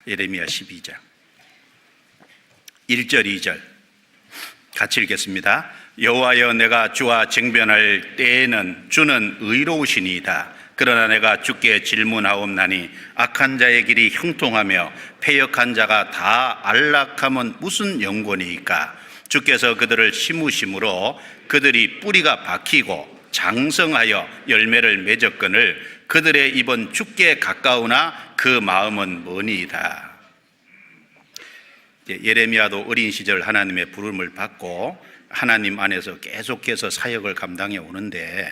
예레미야 12장 1절 2절 같이 읽겠습니다. 여호와여, 내가 주와 쟁변할 때에는 주는 의로우시니이다. 그러나 내가 주께 질문하옵나니 악한 자의 길이 형통하며 패역한 자가 다 안락함은 무슨 영권이이까? 주께서 그들을 심으심으로 그들이 뿌리가 박히고 장성하여 열매를 맺었거늘 그들의 입은 주께 가까우나 그 마음은 머니이다. 예레미야도 어린 시절 하나님의 부름을 받고 하나님 안에서 계속해서 사역을 감당해 오는데,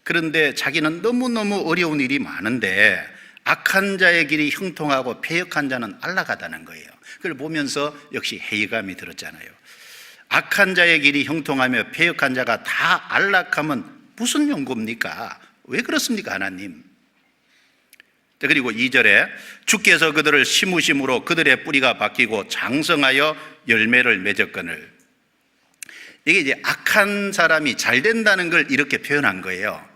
그런데 자기는 너무너무 어려운 일이 많은데 악한 자의 길이 형통하고 패역한 자는 안락하다는 거예요. 그걸 보면서 역시 회의감이 들었잖아요. 악한 자의 길이 형통하며 패역한 자가 다 안락하면 무슨 용고입니까? 왜 그렇습니까, 하나님? 그리고 2절에 주께서 그들을 심으심으로 그들의 뿌리가 박히고 장성하여 열매를 맺었거늘, 이게 이제 악한 사람이 잘 된다는 걸 이렇게 표현한 거예요.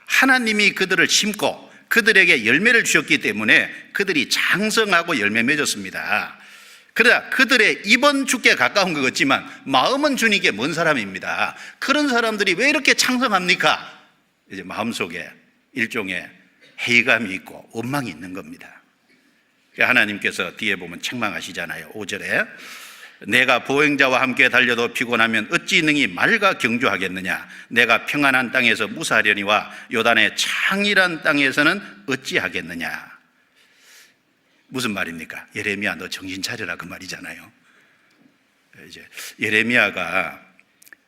하나님이 그들을 심고 그들에게 열매를 주셨기 때문에 그들이 장성하고 열매 맺었습니다. 그러나 그들의 입은 주께 가까운 것 같지만 마음은 주님께 먼 사람입니다. 그런 사람들이 왜 이렇게 창성합니까? 이제 마음속에 일종의 회의감이 있고 원망이 있는 겁니다. 하나님께서 뒤에 보면 책망하시잖아요. 5절에 내가 보행자와 함께 달려도 피곤하면 어찌 능히 말과 경주하겠느냐? 내가 평안한 땅에서 무사하려니와 요단의 창이란 땅에서는 어찌하겠느냐? 무슨 말입니까? 예레미야, 너 정신 차려라, 그 말이잖아요. 이제 예레미야가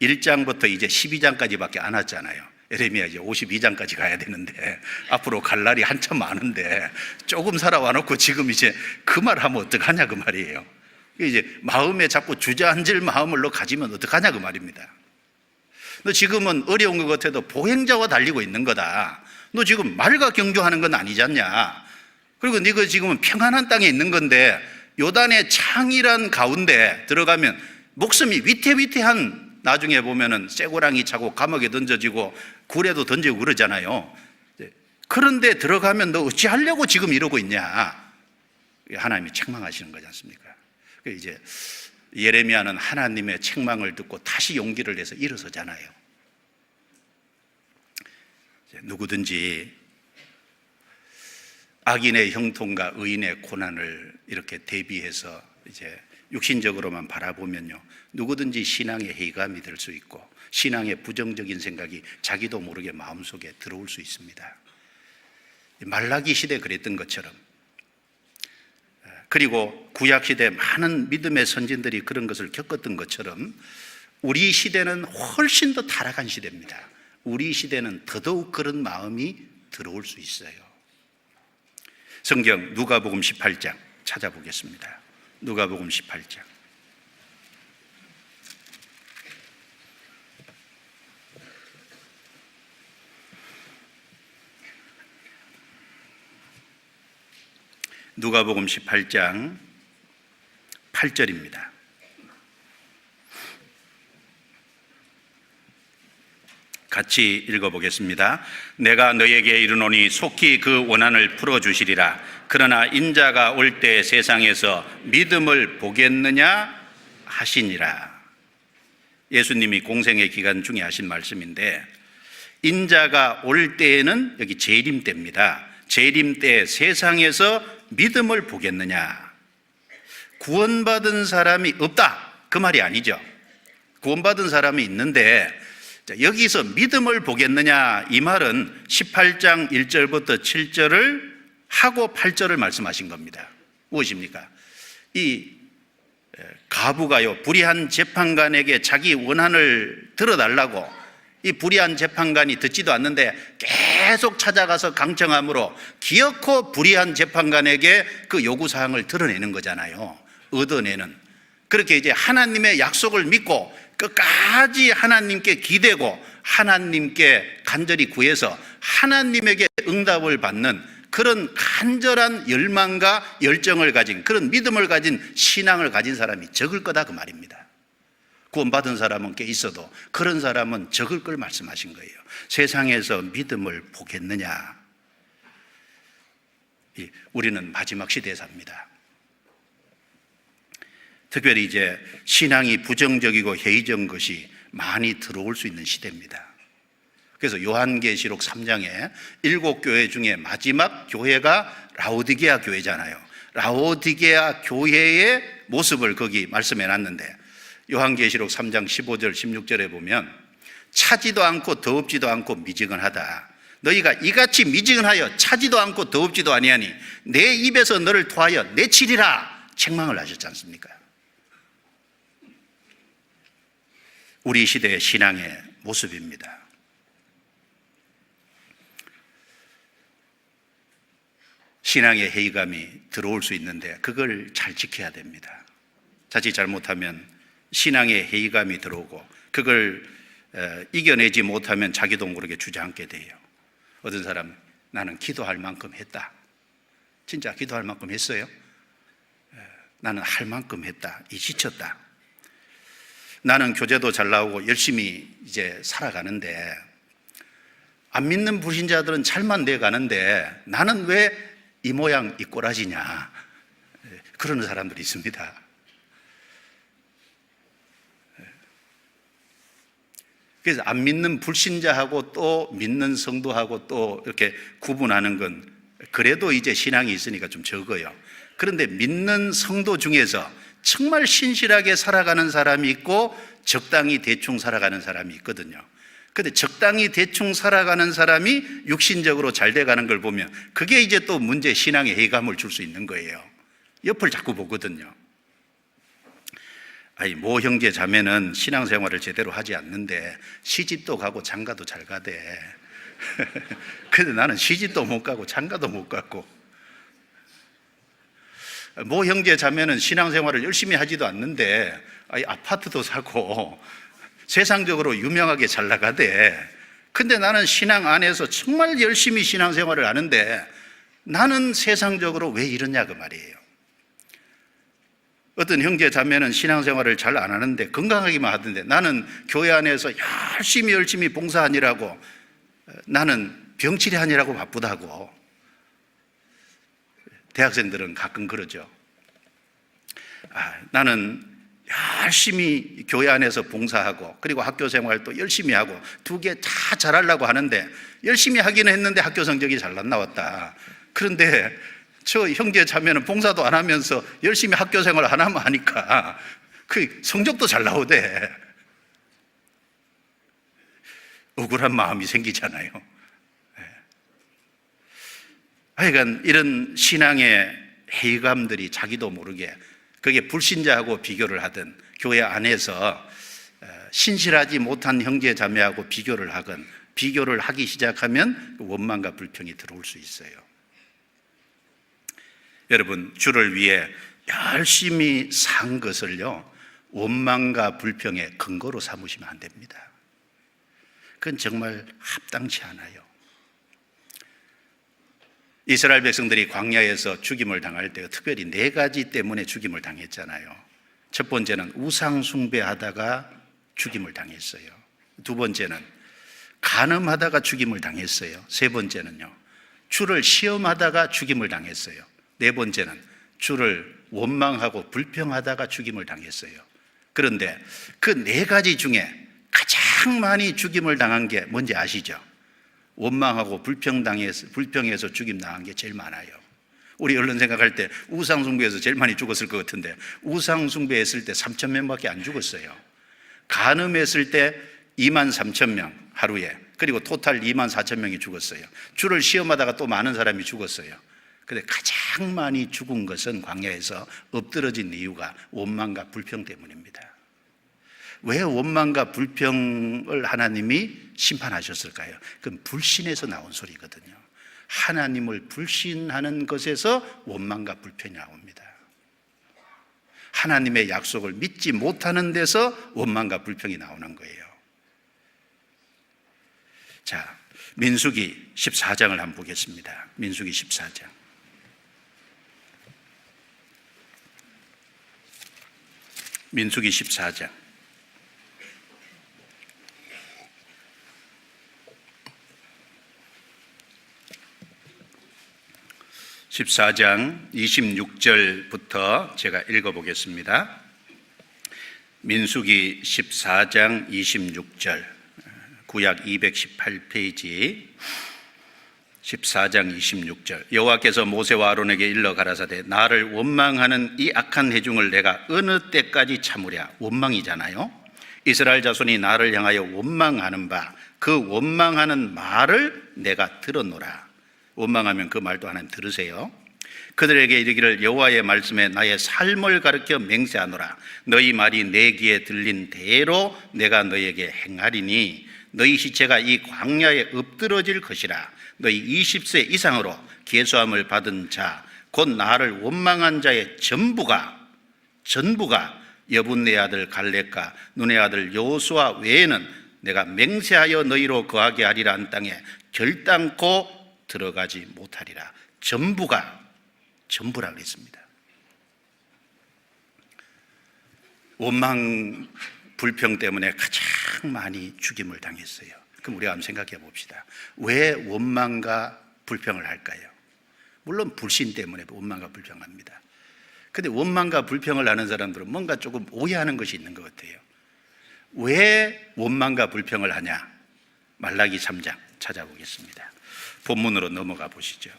1장부터 이제 12장까지밖에 안 왔잖아요. 예레미야 이제 52장까지 가야 되는데 앞으로 갈 날이 한참 많은데 조금 살아와 놓고 지금 이제 그 말 하면 어떡하냐, 그 말이에요. 이제 마음에 자꾸 주저앉을 마음을 너 가지면 어떡하냐, 그 말입니다. 너 지금은 어려운 것 같아도 보행자와 달리고 있는 거다. 너 지금 말과 경주하는 건 아니지 않냐? 그리고 네가 지금은 평안한 땅에 있는 건데 요단의 창이란 가운데 들어가면 목숨이 위태위태한, 나중에 보면은 쇠고랑이 차고 감옥에 던져지고 굴에도 던지고 그러잖아요. 그런데 들어가면 너 어찌하려고 지금 이러고 있냐? 하나님이 책망하시는 거지 않습니까? 이제 예레미야는 하나님의 책망을 듣고 다시 용기를 내서 일어서잖아요. 누구든지 악인의 형통과 의인의 고난을 이렇게 대비해서 이제 육신적으로만 바라보면요, 누구든지 신앙의 회의감이 들 수 있고 신앙의 부정적인 생각이 자기도 모르게 마음속에 들어올 수 있습니다. 말라기 시대 그랬던 것처럼, 그리고 구약시대 많은 믿음의 선진들이 그런 것을 겪었던 것처럼 우리 시대는 훨씬 더 타락한 시대입니다. 우리 시대는 더더욱 그런 마음이 들어올 수 있어요. 성경 누가복음 18장 찾아보겠습니다. 누가복음 18장 누가복음 18장 8절입니다. 같이 읽어보겠습니다. 내가 너에게 이르노니 속히 그 원한을 풀어주시리라. 그러나 인자가 올 때 세상에서 믿음을 보겠느냐 하시니라. 예수님이 공생의 기간 중에 하신 말씀인데, 인자가 올 때에는 여기 재림 때입니다. 재림 때 세상에서 믿음을 보겠느냐? 구원받은 사람이 없다, 그 말이 아니죠. 구원받은 사람이 있는데 여기서 믿음을 보겠느냐, 이 말은 18장 1절부터 7절을 하고 8절을 말씀하신 겁니다. 무엇입니까? 이 가부가요, 불의한 재판관에게 자기 원한을 들어달라고, 이 불의한 재판관이 듣지도 않는데 계속 찾아가서 강청함으로 기어코 불의한 재판관에게 그 요구사항을 드러내는 거잖아요. 얻어내는. 그렇게 이제 하나님의 약속을 믿고 끝까지 하나님께 기대고 하나님께 간절히 구해서 하나님에게 응답을 받는 그런 간절한 열망과 열정을 가진, 그런 믿음을 가진 신앙을 가진 사람이 적을 거다, 그 말입니다. 구원받은 사람은 꽤 있어도 그런 사람은 적을 걸 말씀하신 거예요. 세상에서 믿음을 보겠느냐? 우리는 마지막 시대에 삽니다. 특별히 이제 신앙이 부정적이고 회의적인 것이 많이 들어올 수 있는 시대입니다. 그래서 요한계시록 3장에 7교회 중에 마지막 교회가 라오디게아 교회잖아요. 라오디게아 교회의 모습을 거기 말씀해 놨는데, 요한계시록 3장 15절 16절에 보면 차지도 않고 더웁지도 않고 미지근하다. 너희가 이같이 미지근하여 차지도 않고 더웁지도 아니하니 내 입에서 너를 토하여 내치리라 책망을 하셨지 않습니까? 우리 시대의 신앙의 모습입니다. 신앙의 회의감이 들어올 수 있는데 그걸 잘 지켜야 됩니다. 자칫 잘못하면 신앙의 회의감이 들어오고 그걸 이겨내지 못하면 자기도 모르게 주저앉게 돼요. 어떤 사람, 나는 기도할 만큼 했다. 진짜 기도할 만큼 했어요? 나는 할 만큼 했다. 지쳤다. 나는 교제도 잘 나오고 열심히 이제 살아가는데, 안 믿는 불신자들은 잘만 돼가는데 나는 왜 이 모양 이 꼬라지냐, 그러는 사람들이 있습니다. 그래서 안 믿는 불신자하고 또 믿는 성도하고 또 이렇게 구분하는 건 그래도 이제 신앙이 있으니까 좀 적어요. 그런데 믿는 성도 중에서 정말 신실하게 살아가는 사람이 있고 적당히 대충 살아가는 사람이 있거든요. 근데 적당히 대충 살아가는 사람이 육신적으로 잘 돼가는 걸 보면 그게 이제 또 문제, 신앙의 회의감을 줄 수 있는 거예요. 옆을 자꾸 보거든요. 모 형제 자매는 신앙생활을 제대로 하지 않는데 시집도 가고 장가도 잘 가대. 근데 나는 시집도 못 가고 장가도 못 가고. 모 형제 자매는 신앙생활을 열심히 하지도 않는데 아파트도 사고 세상적으로 유명하게 잘 나가대. 근데 나는 신앙 안에서 정말 열심히 신앙생활을 하는데 나는 세상적으로 왜 이러냐 그 말이에요. 어떤 형제 자매는 신앙생활을 잘 안 하는데 건강하기만 하던데 나는 교회 안에서 열심히 봉사하느라고, 나는 병치레하느라고 바쁘다고. 대학생들은 가끔 그러죠. 나는 열심히 교회 안에서 봉사하고 그리고 학교 생활도 열심히 하고 두 개 다 잘하려고 하는데 열심히 하기는 했는데 학교 성적이 잘 안 나왔다. 그런데 저 형제 자매는 봉사도 안 하면서 열심히 학교 생활을 안 하면 하니까 그 성적도 잘 나오대. 억울한 마음이 생기잖아요. 하여간 이런 신앙의 회의감들이 자기도 모르게, 그게 불신자하고 비교를 하든 교회 안에서 신실하지 못한 형제 자매하고 비교를 하건 비교를 하기 시작하면 원망과 불평이 들어올 수 있어요. 여러분, 주를 위해 열심히 산 것을요 원망과 불평의 근거로 삼으시면 안 됩니다. 그건 정말 합당치 않아요. 이스라엘 백성들이 광야에서 죽임을 당할 때 특별히 4가지 때문에 죽임을 당했잖아요. 첫 번째는 우상 숭배하다가 죽임을 당했어요. 두 번째는 간음하다가 죽임을 당했어요. 세 번째는요, 주를 시험하다가 죽임을 당했어요. 네 번째는 주를 원망하고 불평하다가 죽임을 당했어요. 그런데 그 4가지 중에 가장 많이 죽임을 당한 게 뭔지 아시죠? 원망하고 불평해서 죽임 당한 게 제일 많아요. 우리 얼른 생각할 때 우상숭배에서 제일 많이 죽었을 것 같은데 우상숭배했을 때 3,000명밖에 안 죽었어요. 간음했을 때 23,000명 하루에, 그리고 토탈 24,000명이 죽었어요. 주를 시험하다가 또 많은 사람이 죽었어요. 근데 가장 많이 죽은 것은 광야에서 엎드러진 이유가 원망과 불평 때문입니다. 왜 원망과 불평을 하나님이 심판하셨을까요? 그건 불신에서 나온 소리거든요. 하나님을 불신하는 것에서 원망과 불평이 나옵니다. 하나님의 약속을 믿지 못하는 데서 원망과 불평이 나오는 거예요. 자, 민수기 14장을 한번 보겠습니다. 민수기 14장. 민수기 14장. 14장 26절부터 제가 읽어보겠습니다. 민수기 14장 26절, 구약 218페이지 14장 26절. 여호와께서 모세와 아론에게 일러 가라사대 나를 원망하는 이 악한 회중을 내가 어느 때까지 참으랴. 원망이잖아요. 이스라엘 자손이 나를 향하여 원망하는 바 그 원망하는 말을 내가 들었노라. 원망하면 그 말도 하나님 들으세요. 그들에게 이르기를 여호와의 말씀에 나의 삶을 가르쳐 맹세하노라. 너희 말이 내 귀에 들린 대로 내가 너희에게 행하리니 너희 시체가 이 광야에 엎드러질 것이라. 너희 20세 이상으로 계수함을 받은 자 곧 나를 원망한 자의 전부가 여분네 아들 갈렙과 눈의 아들 여호수아 외에는 내가 맹세하여 너희로 거하게 하리라 한 땅에 결단코 들어가지 못하리라. 전부라 그랬습니다. 원망 불평 때문에 가장 많이 죽임을 당했어요. 그럼 우리가 한번 생각해 봅시다. 왜 원망과 불평을 할까요? 물론 불신 때문에 원망과 불평합니다. 근데 원망과 불평을 하는 사람들은 뭔가 조금 오해하는 것이 있는 것 같아요. 왜 원망과 불평을 하냐? 말라기 3장 찾아보겠습니다. 본문으로 넘어가 보시죠.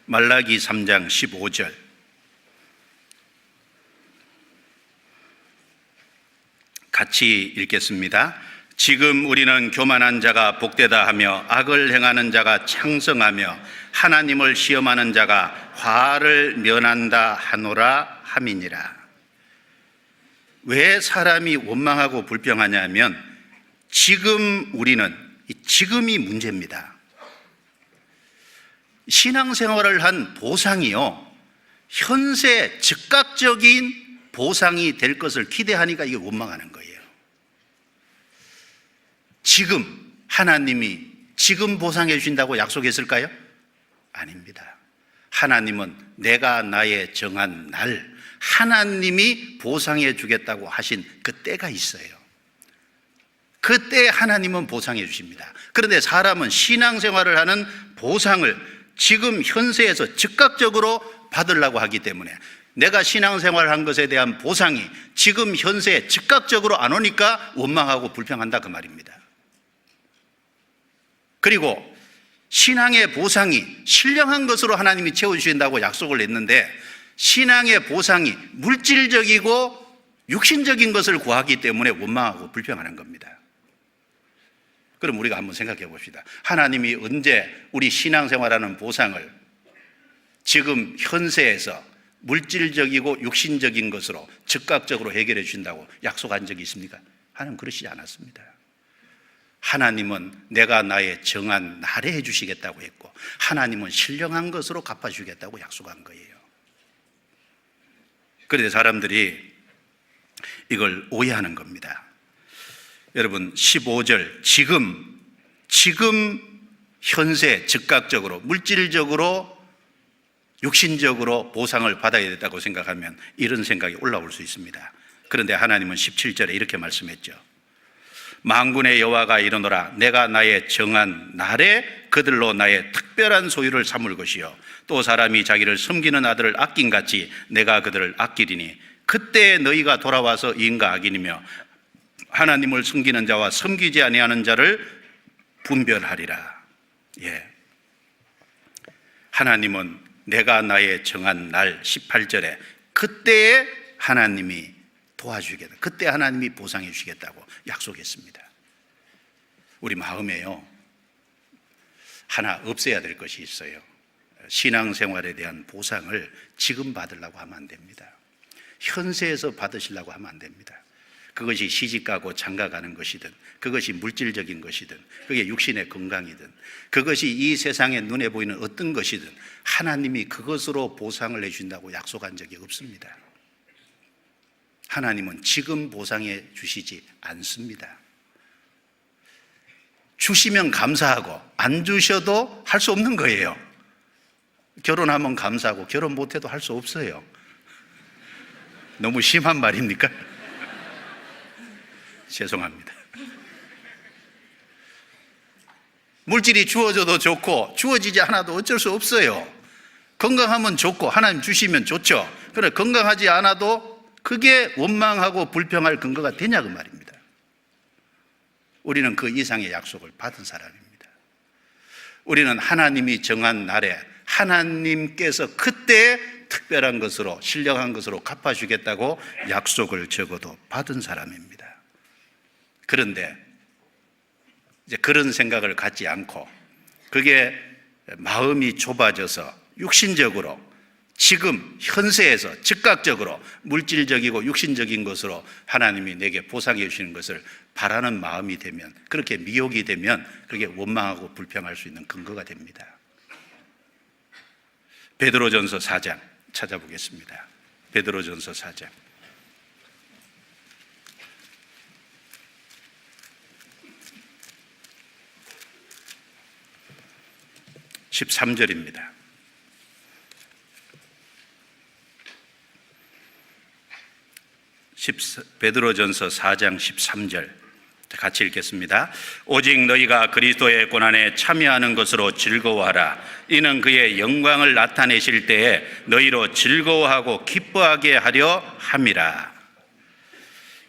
말라기 3장 15절. 같이 읽겠습니다. 지금 우리는 교만한 자가 복되다 하며 악을 행하는 자가 창성하며 하나님을 시험하는 자가 화를 면한다 하노라 함이니라. 왜 사람이 원망하고 불평하냐면 지금이 문제입니다. 신앙생활을 한 보상이요, 현세 즉각적인 보상이 될 것을 기대하니까 이게 원망하는 거예요. 지금 하나님이 지금 보상해 주신다고 약속했을까요? 아닙니다. 하나님은 내가 나의 정한 날 하나님이 보상해 주겠다고 하신 그 때가 있어요. 그때 하나님은 보상해 주십니다. 그런데 사람은 신앙생활을 하는 보상을 지금 현세에서 즉각적으로 받으려고 하기 때문에 내가 신앙생활을 한 것에 대한 보상이 지금 현세에 즉각적으로 안 오니까 원망하고 불평한다 그 말입니다. 그리고 신앙의 보상이 신령한 것으로 하나님이 채워주신다고 약속을 했는데 신앙의 보상이 물질적이고 육신적인 것을 구하기 때문에 원망하고 불평하는 겁니다. 그럼 우리가 한번 생각해 봅시다. 하나님이 언제 우리 신앙생활하는 보상을 지금 현세에서 물질적이고 육신적인 것으로 즉각적으로 해결해 주신다고 약속한 적이 있습니까? 하나님 그러시지 않았습니다. 하나님은 내가 나의 정한 날에 해주시겠다고 했고 하나님은 신령한 것으로 갚아주겠다고 약속한 거예요. 그런데 사람들이 이걸 오해하는 겁니다. 여러분 15절 지금 현세 즉각적으로 물질적으로 육신적으로 보상을 받아야 된다고 생각하면 이런 생각이 올라올 수 있습니다. 그런데 하나님은 17절에 이렇게 말씀했죠. 만군의 여호와가 이르노라 내가 나의 정한 날에 그들로 나의 특별한 소유를 삼을 것이요 또 사람이 자기를 섬기는 아들을 아낀같이 내가 그들을 아끼리니 그때 너희가 돌아와서 의인과 악인이며 하나님을 섬기는 자와 섬기지 아니하는 자를 분별하리라. 예. 하나님은 내가 나의 정한 날 18절에 그때에 하나님이 도와주겠다. 그때 하나님이 보상해 주시겠다고 약속했습니다. 우리 마음에요 하나 없애야 될 것이 있어요. 신앙생활에 대한 보상을 지금 받으려고 하면 안 됩니다. 현세에서 받으시려고 하면 안 됩니다. 그것이 시집가고 장가가는 것이든 그것이 물질적인 것이든 그게 육신의 건강이든 그것이 이 세상에 눈에 보이는 어떤 것이든 하나님이 그것으로 보상을 해준다고 약속한 적이 없습니다. 하나님은 지금 보상해 주시지 않습니다. 주시면 감사하고 안 주셔도 할 수 없는 거예요. 결혼하면 감사하고 결혼 못해도 할 수 없어요. 너무 심한 말입니까? 죄송합니다. 물질이 주어져도 좋고 주어지지 않아도 어쩔 수 없어요. 건강하면 좋고 하나님 주시면 좋죠. 그러나 건강하지 않아도 그게 원망하고 불평할 근거가 되냐 그 말입니다. 우리는 그 이상의 약속을 받은 사람입니다. 우리는 하나님이 정한 날에 하나님께서 그때 특별한 것으로 신령한 것으로 갚아주겠다고 약속을 적어도 받은 사람입니다. 그런데 이제 그런 생각을 갖지 않고 그게 마음이 좁아져서 육신적으로 지금 현세에서 즉각적으로 물질적이고 육신적인 것으로 하나님이 내게 보상해 주시는 것을 바라는 마음이 되면, 그렇게 미혹이 되면 그게 원망하고 불평할 수 있는 근거가 됩니다. 베드로전서 4장 찾아보겠습니다. 베드로전서 4장 13절입니다. 베드로전서 4장 13절 같이 읽겠습니다. 오직 너희가 그리스도의 고난에 참여하는 것으로 즐거워하라. 이는 그의 영광을 나타내실 때에 너희로 즐거워하고 기뻐하게 하려 함이라.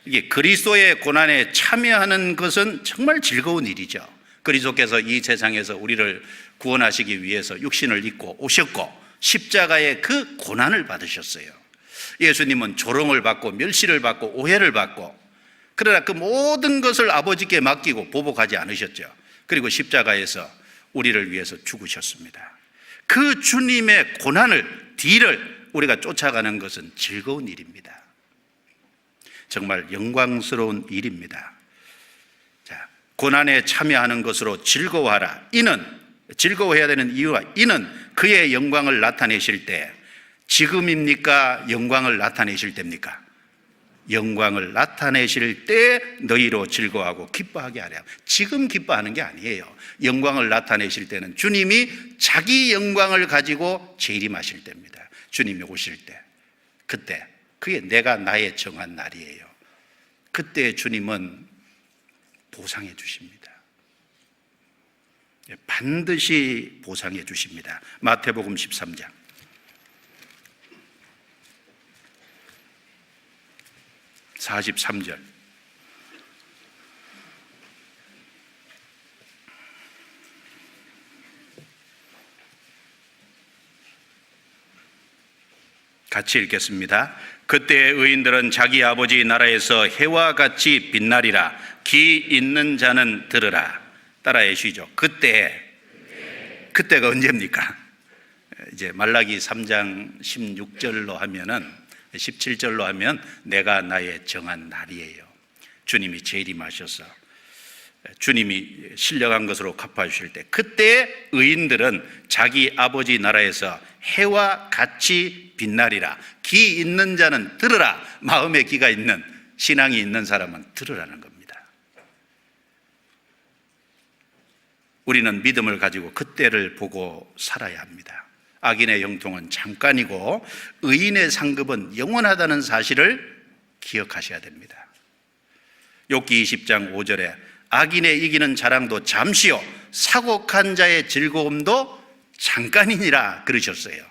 이게 그리스도의 고난에 참여하는 것은 정말 즐거운 일이죠. 그리스도께서 이 세상에서 우리를 구원하시기 위해서 육신을 입고 오셨고 십자가의 그 고난을 받으셨어요. 예수님은 조롱을 받고 멸시를 받고 오해를 받고, 그러나 그 모든 것을 아버지께 맡기고 보복하지 않으셨죠. 그리고 십자가에서 우리를 위해서 죽으셨습니다. 그 주님의 고난을, 뒤를 우리가 쫓아가는 것은 즐거운 일입니다. 정말 영광스러운 일입니다. 자, 고난에 참여하는 것으로 즐거워하라. 이는, 즐거워해야 되는 이유가, 이는 그의 영광을 나타내실 때, 지금입니까? 영광을 나타내실 때입니까? 영광을 나타내실 때 너희로 즐거워하고 기뻐하게 하랴. 지금 기뻐하는 게 아니에요. 영광을 나타내실 때는 주님이 자기 영광을 가지고 재림하실 때입니다. 주님이 오실 때, 그때, 그게 내가 나의 정한 날이에요. 그때 주님은 보상해 주십니다. 반드시 보상해 주십니다. 마태복음 13장 43절. 같이 읽겠습니다. 그때 의인들은 자기 아버지 나라에서 해와 같이 빛나리라. 귀 있는 자는 들으라. 따라해 주시죠. 그때가 언제입니까? 이제 말라기 3장 16절로 하면은, 17절로 하면 내가 나의 정한 날이에요. 주님이 재림하셔서 주님이 신령한 것으로 갚아주실 때, 그때 의인들은 자기 아버지 나라에서 해와 같이 빛나리라. 귀 있는 자는 들으라. 마음에 귀가 있는, 신앙이 있는 사람은 들으라는 겁니다. 우리는 믿음을 가지고 그때를 보고 살아야 합니다. 악인의 형통은 잠깐이고 의인의 상급은 영원하다는 사실을 기억하셔야 됩니다. 욥기 20장 5절에 악인의 이기는 자랑도 잠시요 사곡한 자의 즐거움도 잠깐이니라 그러셨어요.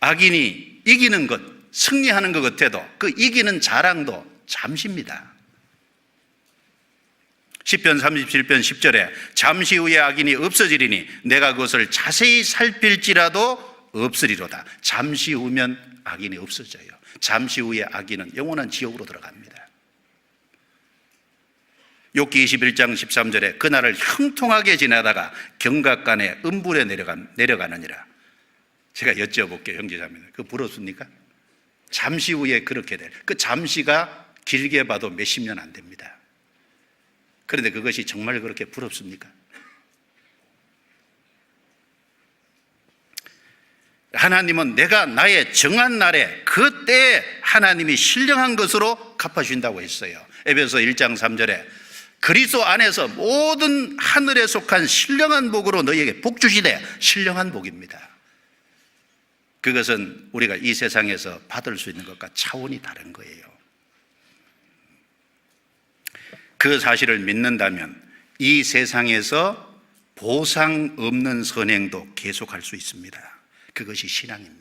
악인이 이기는 것, 승리하는 것 같아도 그 이기는 자랑도 잠시입니다. 시편 37편 10절에 잠시 후에 악인이 없어지리니 내가 그것을 자세히 살필지라도 없으리로다. 잠시 후면 악인이 없어져요. 잠시 후에 악인은 영원한 지옥으로 들어갑니다. 욥기 21장 13절에 그날을 형통하게 지나다가 경각간에 음불에 내려가느니라. 제가 여쭤볼게요, 형제자매들. 그거 부럽습니까? 잠시 후에 그렇게 될, 그 잠시가 길게 봐도 몇십 년 안 됩니다. 그런데 그것이 정말 그렇게 부럽습니까? 하나님은 내가 나의 정한 날에 그때 하나님이 신령한 것으로 갚아주신다고 했어요. 에베소 1장 3절에 그리스도 안에서 모든 하늘에 속한 신령한 복으로 너희에게 복 주시되, 신령한 복입니다. 그것은 우리가 이 세상에서 받을 수 있는 것과 차원이 다른 거예요. 그 사실을 믿는다면 이 세상에서 보상 없는 선행도 계속할 수 있습니다. 그것이 신앙입니다.